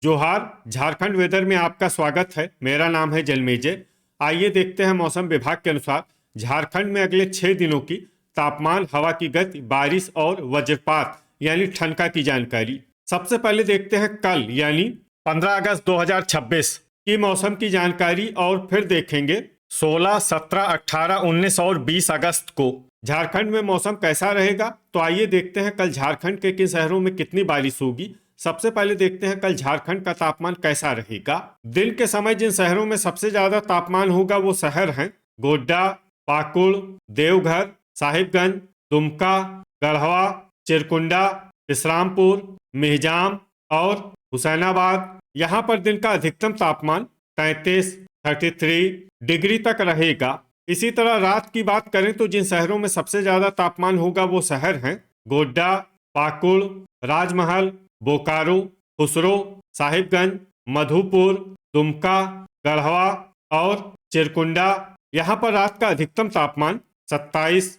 जोहार। झारखंड वेदर में आपका स्वागत है। मेरा नाम है जलमेजय। आइए देखते हैं मौसम विभाग के अनुसार झारखंड में अगले 6 दिनों की तापमान, हवा की गति, बारिश और वज्रपात यानी ठनका की जानकारी। सबसे पहले देखते हैं कल यानी 15 अगस्त 2026 की मौसम की जानकारी और फिर देखेंगे 16, 17, 18, 19 और 20 अगस्त को झारखंड में मौसम कैसा रहेगा। तो आइए देखते हैं कल झारखंड के किन शहरों में कितनी बारिश होगी। सबसे पहले देखते हैं कल झारखंड का तापमान कैसा रहेगा। दिन के समय जिन शहरों में सबसे ज्यादा तापमान होगा वो शहर हैं गोड्डा, पाकुड़, देवघर, साहिबगंज, दुमका, गढ़वा, चिरकुंडा, इस्लामपुर, मिहिजाम और हुसैनाबाद। यहाँ पर दिन का अधिकतम तापमान 33 डिग्री तक रहेगा। इसी तरह रात की बात करें तो जिन शहरों में सबसे ज्यादा तापमान होगा वो शहर हैं गोड्डा, पाकुड़, राजमहल, बोकारो, खुसरो, साहिबगंज, मधुपुर, दुमका, गढ़वा और चिरकुंडा। यहाँ पर रात का अधिकतम तापमान 27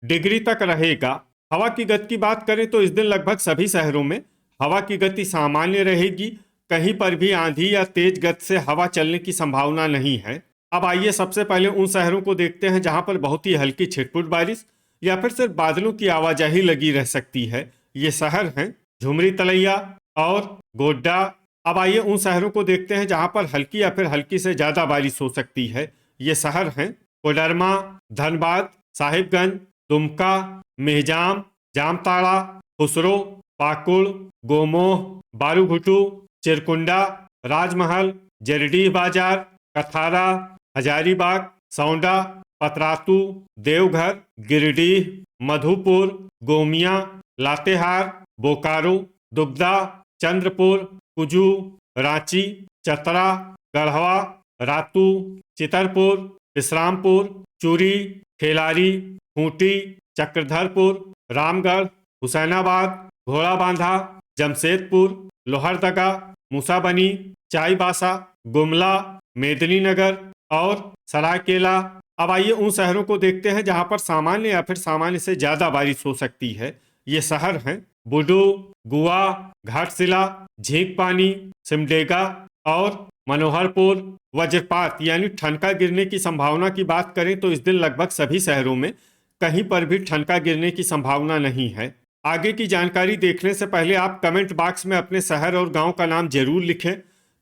डिग्री तक रहेगा। हवा की गति की बात करें तो इस दिन लगभग सभी शहरों में हवा की गति सामान्य रहेगी। कहीं पर भी आंधी या तेज गति से हवा चलने की संभावना नहीं है। अब आइए सबसे पहले उन शहरों को देखते हैं जहां पर बहुत ही हल्की छिटपुट बारिश या फिर सिर्फ बादलों की आवाजाही लगी रह सकती है। ये शहर हैं झुमरी तलैया और गोड्डा। अब आइए उन शहरों को देखते हैं जहां पर हल्की या फिर हल्की से ज्यादा बारिश हो सकती है। ये शहर हैं कोडरमा, धनबाद, साहिबगंज, दुमका, मिहिजाम, जामताड़ा, खुसरो, पाकुड़, गोमोह, बारूघुटू, चिरकुंडा, राजमहल, जरडीह बाजार, कथारा, हजारीबाग, सौंडा, पतरातू, देवघर, गिरिडीह, मधुपुर, गोमिया, लातेहार, बोकारो, दुगदा, चंद्रपुर, कुजू, रांची, चतरा, गढ़वा, रातू, चितरपुर, इस्लामपुर, चूरी, खेलारी, खूंटी, चक्रधरपुर, रामगढ़, हुसैनाबाद, घोड़ाबांधा, जमशेदपुर, लोहरदगा, मूसाबनी, चाईबासा, गुमला, मेदिनीनगर और सरायकेला। अब आइए उन शहरों को देखते हैं जहां पर सामान्य या फिर सामान्य से ज्यादा बारिश हो सकती है। ये शहर हैं बुडू, गुआ, घाटशिला, झींकपानी, सिमडेगा और मनोहरपुर। वज्रपात यानी ठनका गिरने की संभावना की बात करें तो इस दिन लगभग सभी शहरों में कहीं पर भी ठनका गिरने की संभावना नहीं है। आगे की जानकारी देखने से पहले आप कमेंट बॉक्स में अपने शहर और गांव का नाम जरूर लिखें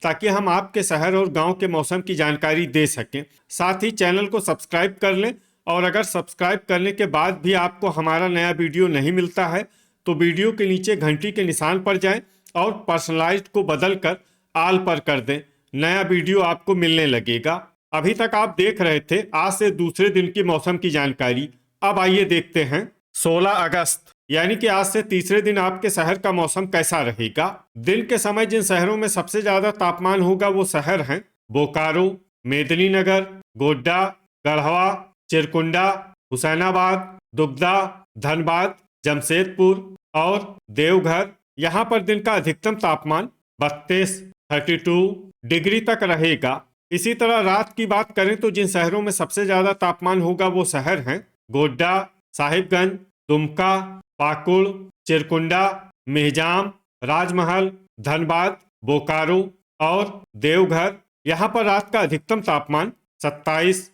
ताकि हम आपके शहर और गांव के मौसम की जानकारी दे सकें। साथ ही चैनल को सब्सक्राइब कर लें और अगर सब्सक्राइब करने के बाद भी आपको हमारा नया वीडियो नहीं मिलता है तो वीडियो के नीचे घंटी के निशान पर जाएं और पर्सनलाइज्ड को बदल कर आल पर कर दें। नया वीडियो आपको मिलने लगेगा। अभी तक आप देख रहे थे आज से दूसरे दिन की मौसम की जानकारी। अब आइए देखते हैं 16 अगस्त यानी कि आज से तीसरे दिन आपके शहर का मौसम कैसा रहेगा। दिन के समय जिन शहरों में सबसे ज्यादा तापमान होगा वो शहर हैं बोकारो, मेदिनीनगर, गोड्डा, गढ़वा, चिरकुंडा, हुसैनाबाद, दुगदा, धनबाद, जमशेदपुर और देवघर। यहाँ पर दिन का अधिकतम तापमान 32 डिग्री तक रहेगा। इसी तरह रात की बात करें तो जिन शहरों में सबसे ज्यादा तापमान होगा वो शहर हैं गोड्डा, साहिबगंज, दुमका, पाकुड़, चिरकुंडा, मिहिजाम, राजमहल, धनबाद, बोकारो और देवघर। यहाँ पर रात का अधिकतम तापमान 27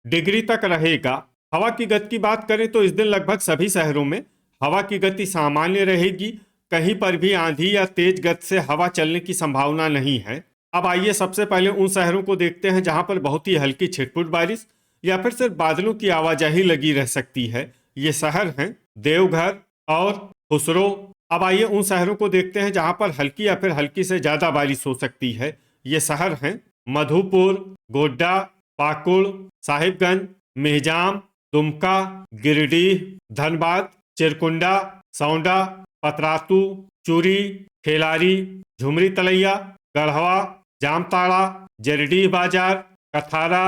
डिग्री तक रहेगा। हवा की गति की बात करें तो इस दिन लगभग सभी शहरों में हवा की गति सामान्य रहेगी। कहीं पर भी आंधी या तेज गति से हवा चलने की संभावना नहीं है। अब आइए सबसे पहले उन शहरों को देखते हैं जहां पर बहुत ही हल्की छिटपुट बारिश या फिर सिर्फ बादलों की आवाजाही लगी रह सकती है। ये शहर हैं देवघर और खुसरो। अब आइए उन शहरों को देखते हैं जहां पर हल्की या फिर हल्की से ज्यादा बारिश हो सकती है। ये शहर हैं मधुपुर, गोड्डा, पाकुड़, साहिबगंज, मिहिजाम, दुमका, गिरिडीह, धनबाद, चिरकुंडा, सौंडा, पतरातू, चूरी, खेलारी, झुमरी तलैया, गढ़वा, जामताड़ा, जरडीह बाजार, कथारा,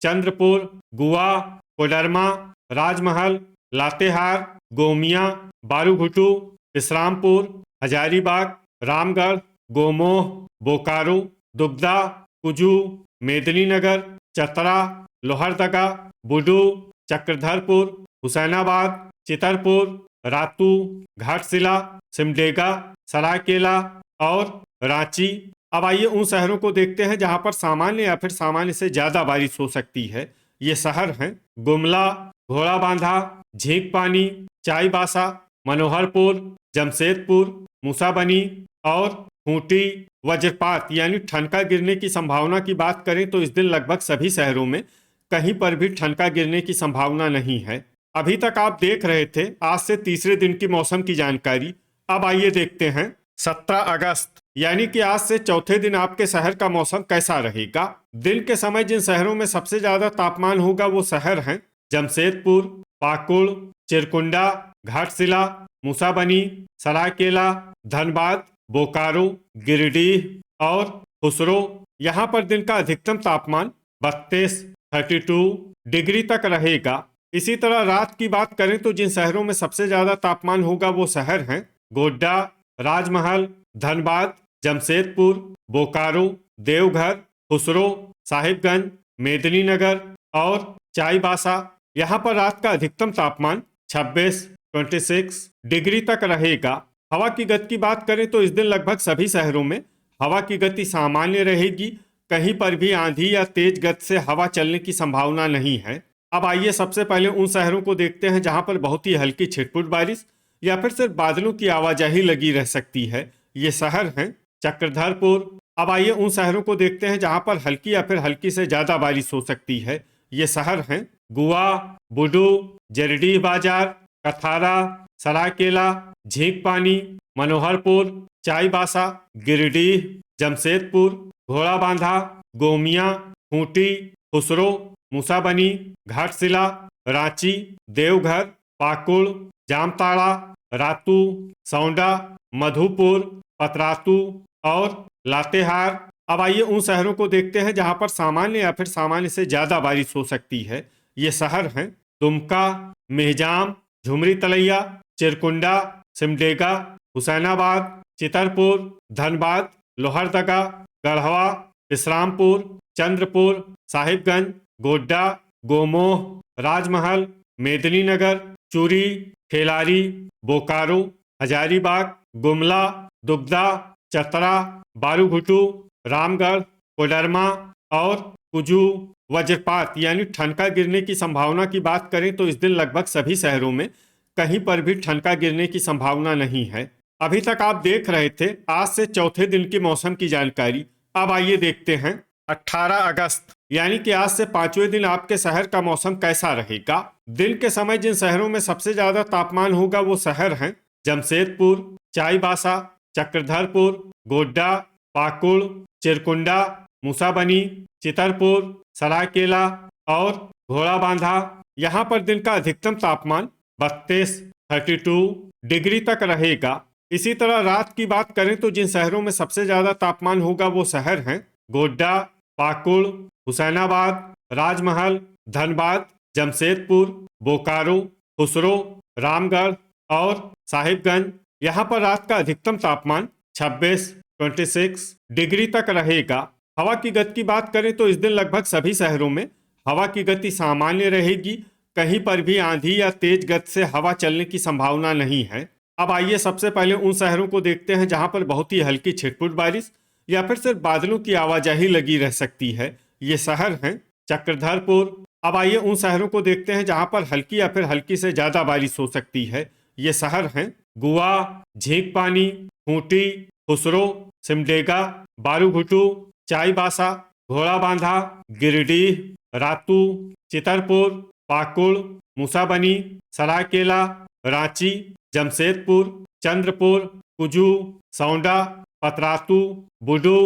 चंद्रपुर, गुआ, कोडरमा, राजमहल, लातेहार, गोमिया, बारूघुटू, इस्लामपुर, हजारीबाग, रामगढ़, गोमोह, बोकारो, दुगदा, कुजू, मेदिनीनगर, चतरा, लोहरदगा, बुडू, चक्रधरपुर, हुसैनाबाद, चितरपुर, रातू, घाटशिला, सिमडेगा, सरायकेला और रांची। अब आइए उन शहरों को देखते हैं जहां पर सामान्य या फिर सामान्य से ज्यादा बारिश हो सकती है। ये शहर हैं गुमला, घोड़ाबांधा, झींकपानी, चाईबासा, मनोहरपुर, जमशेदपुर, मूसाबनी और खूंटी। वज्रपात यानी ठनका गिरने की संभावना की बात करें तो इस दिन लगभग सभी शहरों में कहीं पर भी ठनका गिरने की संभावना नहीं है। अभी तक आप देख रहे थे आज से तीसरे दिन की मौसम की जानकारी। अब आइए देखते हैं 17 अगस्त यानी कि आज से चौथे दिन आपके शहर का मौसम कैसा रहेगा। दिन के समय जिन शहरों में सबसे ज्यादा तापमान होगा वो शहर हैं जमशेदपुर, पाकुड़, चिरकुंडा, घाटशिला, मूसाबनी, सरायकेला, धनबाद, बोकारो, गिरिडीह और खुसरो। यहाँ पर दिन का अधिकतम तापमान 32 डिग्री तक रहेगा। इसी तरह रात की बात करें तो जिन शहरों में सबसे ज्यादा तापमान होगा वो शहर हैं गोड्डा, राजमहल, धनबाद, जमशेदपुर, बोकारो, देवघर, खुसरो, साहिबगंज, मेदिनीनगर और चाईबासा। यहाँ पर रात का अधिकतम तापमान 26 डिग्री तक रहेगा। हवा की गति की बात करें तो इस दिन लगभग सभी शहरों में हवा की गति सामान्य रहेगी। कहीं पर भी आंधी या तेज गति से हवा चलने की संभावना नहीं है। अब आइए सबसे पहले उन शहरों को देखते हैं जहां पर बहुत ही हल्की छिटपुट बारिश या फिर सिर्फ बादलों की आवाजाही लगी रह सकती है। ये शहर हैं चक्रधरपुर। अब आइए उन शहरों को देखते हैं जहां पर हल्की या फिर हल्की से ज्यादा बारिश हो सकती है। ये शहर हैं गुआ, बुडू, जरडीह बाजार, कथारा, सरायकेला, झींकपानी, मनोहरपुर, चाईबासा, गिरिडीह, जमशेदपुर, घोड़ाबांधा, गोमिया, खूंटी, खुसरो, मूसाबनी, घाटशिला, रांची, देवघर, पाकुड़, जामताड़ा, रातू, सौंडा, मधुपुर, पतरातू और लातेहार। अब आइए उन शहरों को देखते हैं जहां पर सामान्य या फिर सामान्य से ज्यादा बारिश हो सकती है। ये शहर हैं दुमका, मेहजाम, झुमरी तलैया, चिरकुंडा, सिमडेगा, हुसैनाबाद, चितरपुर, धनबाद, लोहरदगा, गढ़वा, विश्रामपुर, चंद्रपुर, साहिबगंज, गोड्डा, गोमोह, राजमहल, मेदिनीनगर, चूरी, खेलारी, बोकारो, हजारीबाग, गुमला, दुगदा, चतरा, बारूघुटू, रामगढ़, कोडरमा और कुजू। वज्रपात यानी ठनका गिरने की संभावना की बात करें तो इस दिन लगभग सभी शहरों में कहीं पर भी ठनका गिरने की संभावना नहीं है। अभी तक आप देख रहे थे आज से चौथे दिन की मौसम की जानकारी। अब आइए देखते हैं 18 अगस्त यानी कि आज से पांचवें दिन आपके शहर का मौसम कैसा रहेगा। दिन के समय जिन शहरों में सबसे ज्यादा तापमान होगा वो शहर हैं जमशेदपुर, चाईबासा, चक्रधरपुर, गोड्डा, पाकुड़, चिरकुंडा, मूसाबनी, चितरपुर, सरायकेला और घोड़ाबांधा। यहाँ पर दिन का अधिकतम तापमान 32 डिग्री तक रहेगा। इसी तरह रात की बात करें तो जिन शहरों में सबसे ज्यादा तापमान होगा वो शहर हैं गोड्डा, पाकुड़, हुसैनाबाद, राजमहल, धनबाद, जमशेदपुर, बोकारो, खुसरो, रामगढ़ और साहिबगंज। यहाँ पर रात का अधिकतम तापमान 26 डिग्री तक रहेगा। हवा की गति की बात करें तो इस दिन लगभग सभी शहरों में हवा की गति सामान्य रहेगी। कहीं पर भी आंधी या तेज गति से हवा चलने की संभावना नहीं है। अब आइए सबसे पहले उन शहरों को देखते हैं जहां पर बहुत ही हल्की छिटपुट बारिश या फिर सिर्फ बादलों की आवाजाही लगी रह सकती है। ये शहर हैं चक्रधरपुर। अब आइए उन शहरों को देखते हैं जहां पर हल्की या फिर हल्की से ज्यादा बारिश हो सकती है। ये शहर हैं गुआ, झींकपानी, खूंटी, खुसरो, सिमडेगा, बारूघुटू, चाईबासा, घोड़ाबांधा, गिरिडीह, रातू, चितरपुर, पाकुड़, मूसाबनी, सरायकेला, रांची, जमशेदपुर, चंद्रपुर, कुजू, सौंडा, पतरातू, बुडू,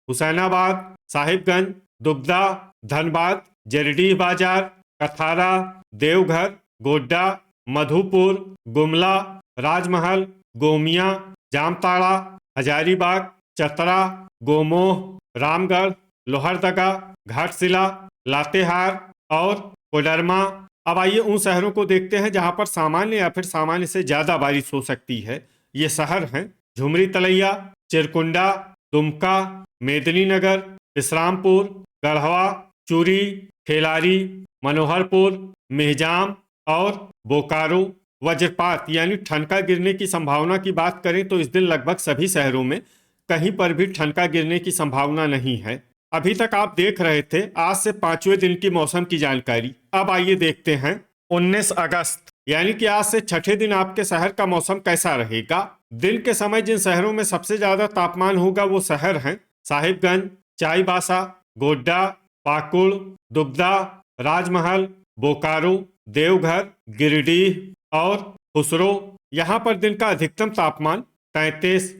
हुसैनाबाद, साहिबगंज, दुगदा, धनबाद, जरडीह बाजार, कथारा, देवघर, गोड्डा, मधुपुर, गुमला, राजमहल, गोमिया, जामताड़ा, हजारीबाग, चतरा, गोमोह, रामगढ़, लोहरदगा, घाटशिला, लातेहार और कोडरमा। अब आइए उन शहरों को देखते हैं जहां पर सामान्य या फिर सामान्य से ज्यादा बारिश हो सकती है। ये शहर हैं झुमरी तलैया, चिरकुंडा, दुमका, मेदिनीनगर, विश्रामपुर, गढ़वा, चूरी, खेलारी, मनोहरपुर, मेहजाम और बोकारो। वज्रपात यानी ठनका गिरने की संभावना की बात करें तो इस दिन लगभग सभी शहरों में कहीं पर भी ठनका गिरने की संभावना नहीं है। अभी तक आप देख रहे थे आज से 5वें दिन की मौसम की जानकारी। अब आइए देखते हैं 19 अगस्त यानी कि आज से छठे दिन आपके शहर का मौसम कैसा रहेगा। दिन के समय जिन शहरों में सबसे ज्यादा तापमान होगा वो शहर हैं साहिबगंज, चाईबासा, गोड्डा, पाकुड़, दुगदा, राजमहल, बोकारो, देवघर, गिरिडीह और खुसरो। यहाँ पर दिन का अधिकतम तापमान 33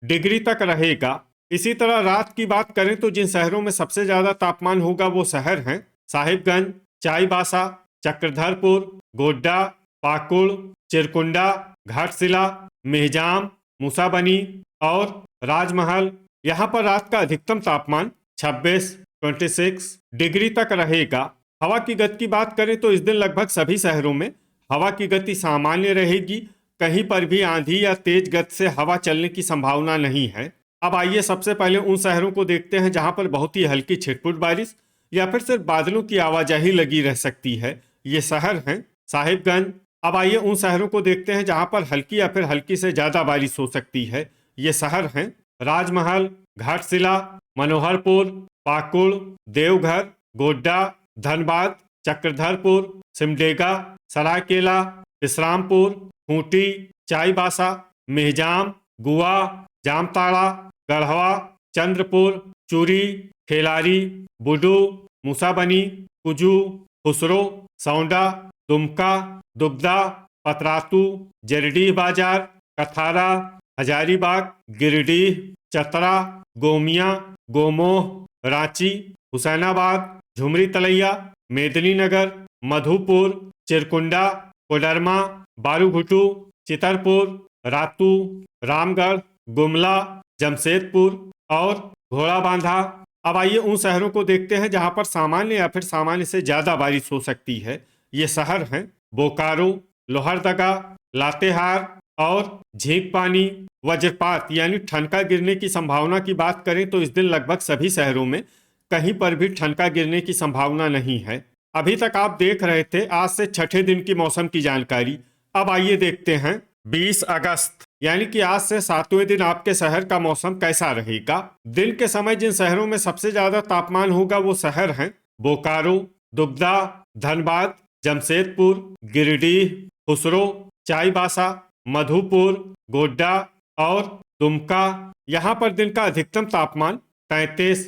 डिग्री तक रहेगा। इसी तरह रात की बात करें तो जिन शहरों में सबसे ज्यादा तापमान होगा वो शहर हैं साहिबगंज, चाईबासा, चक्रधरपुर, गोड्डा, पाकुड़, चिरकुंडा, घाटशिला, मेहजाम, मूसाबनी और राजमहल। यहाँ पर रात का अधिकतम तापमान 26 डिग्री तक रहेगा। हवा की गति की बात करें तो इस दिन लगभग सभी शहरों में हवा की गति सामान्य रहेगी। कहीं पर भी आंधी या तेज गति से हवा चलने की संभावना नहीं है। अब आइए सबसे पहले उन शहरों को देखते हैं जहां पर बहुत ही हल्की छिटपुट बारिश या फिर सिर्फ बादलों की आवाजाही लगी रह सकती है। ये शहर हैं साहिबगंज। अब आइए उन शहरों को देखते हैं जहां पर हल्की या फिर हल्की से ज्यादा बारिश हो सकती है। ये शहर हैं राजमहल, घाटशिला, मनोहरपुर, पाकुड़, देवघर, गोड्डा, धनबाद, चक्रधरपुर, सिमडेगा, सरायकेला, विश्रामपुर, खूंटी, चाईबासा, मेहजाम, गुआ, जामताड़ा, गढ़वा, चंद्रपुर, चूरी, खेलारी, बुडू, मूसाबनी, कुजू, खुसरो, सौंडा, दुमका, दुगदा, पतरातू, जरडीह बाजार, कथारा, हजारीबाग, गिरिडीह, चतरा, गोमिया, गोमोह, रांची, हुसैनाबाद, झुमरी तलैया, मेदिनीनगर, मधुपुर, चिरकुंडा, कोडरमा, बारूघुटू, चितरपुर, रातू, रामगढ़, गुमला, जमशेदपुर और घोड़ाबांधा। अब आइए उन शहरों को देखते हैं जहां पर सामान्य या फिर सामान्य से ज्यादा बारिश हो सकती है। ये शहर हैं बोकारो, लोहरदगा, लातेहार और झींकपानी। वज्रपात यानी ठनका गिरने की संभावना की बात करें तो इस दिन लगभग सभी शहरों में कहीं पर भी ठनका गिरने की संभावना नहीं है। अभी तक आप देख रहे थे आज से छठे दिन की मौसम की जानकारी। अब आइए देखते हैं 20 अगस्त यानी कि आज से 7वें दिन आपके शहर का मौसम कैसा रहेगा। दिन के समय जिन शहरों में सबसे ज्यादा तापमान होगा वो शहर हैं बोकारो, दुगदा, धनबाद, जमशेदपुर, गिरिडीह, खुसरो, चाईबासा, मधुपुर, गोड्डा और दुमका। यहाँ पर दिन का अधिकतम तापमान 33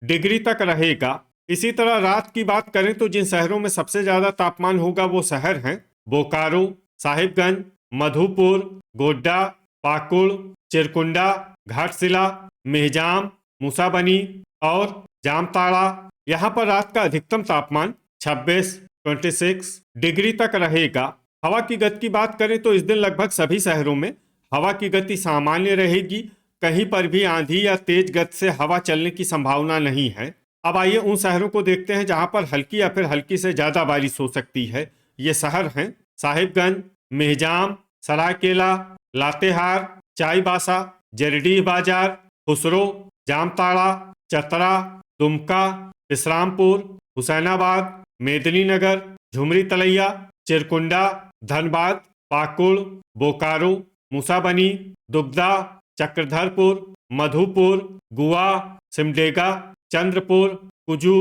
डिग्री तक रहेगा। इसी तरह रात की बात करें तो जिन शहरों में सबसे ज्यादा तापमान होगा वो शहर हैं बोकारो, साहिबगंज, मधुपुर, गोड्डा, पाकुड़, चिरकुंडा, घाटशिला, मेहजाम, मूसाबनी और जामताड़ा। यहाँ पर रात का अधिकतम तापमान 26 डिग्री तक रहेगा। हवा की गति की बात करें तो इस दिन लगभग सभी शहरों में हवा की गति सामान्य रहेगी। कहीं पर भी आंधी या तेज गति से हवा चलने की संभावना नहीं है। अब आइए उन शहरों को देखते हैं जहां पर हल्की या फिर हल्की से ज्यादा बारिश हो सकती है। ये शहर हैं साहिबगंज, मेहजाम, सरायकेला, लातेहार, चाईबासा, जरडीह बाजार, खुसरो, जामताड़ा, चतरा, दुमका, विश्रामपुर, हुसैनाबाद, मेदिनीनगर, झुमरी तलैया, चिरकुंडा, धनबाद, पाकुड़, बोकारो, मूसाबनी, दुगदा, चक्रधरपुर, मधुपुर, गुआ, सिमडेगा, चंद्रपुर, कुजू,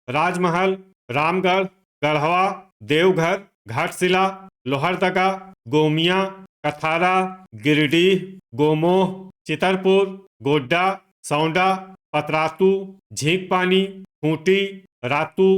राजमहल, रामगढ़, गढ़वा, देवघर, घाटशिला, लोहरदगा, गोमिया, कथारा, गिरिडीह, गोमोह, चितरपुर, गोड्डा, सौंडा, पतरातू, झींकपानी, खूंटी, रातू,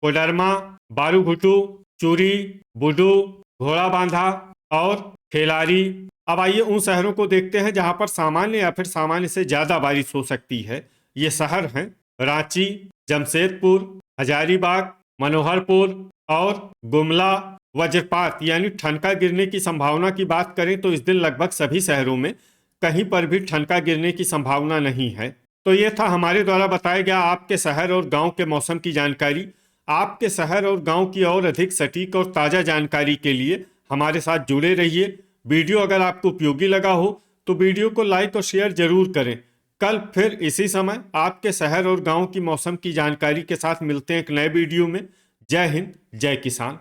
कोडरमा, बारूघुटू, चूरी, बुडू, घोड़ाबांधा और खेलारी। अब आइए उन शहरों को देखते हैं जहां पर सामान्य या फिर सामान्य से ज्यादा बारिश हो सकती है। ये शहर हैं रांची, जमशेदपुर, हजारीबाग, मनोहरपुर और गुमला। वज्रपात यानी ठनका गिरने की संभावना की बात करें तो इस दिन लगभग सभी शहरों में कहीं पर भी ठनका गिरने की संभावना नहीं है। तो ये था हमारे द्वारा बताया गया आपके शहर और गांव के मौसम की जानकारी। आपके शहर और गांव की और अधिक सटीक और ताज़ा जानकारी के लिए हमारे साथ जुड़े रहिए। वीडियो अगर आपको उपयोगी लगा हो तो वीडियो को लाइक और शेयर जरूर करें। कल फिर इसी समय आपके शहर और गांव की मौसम की जानकारी के साथ मिलते हैं एक नए वीडियो में। जय हिंद, जय किसान।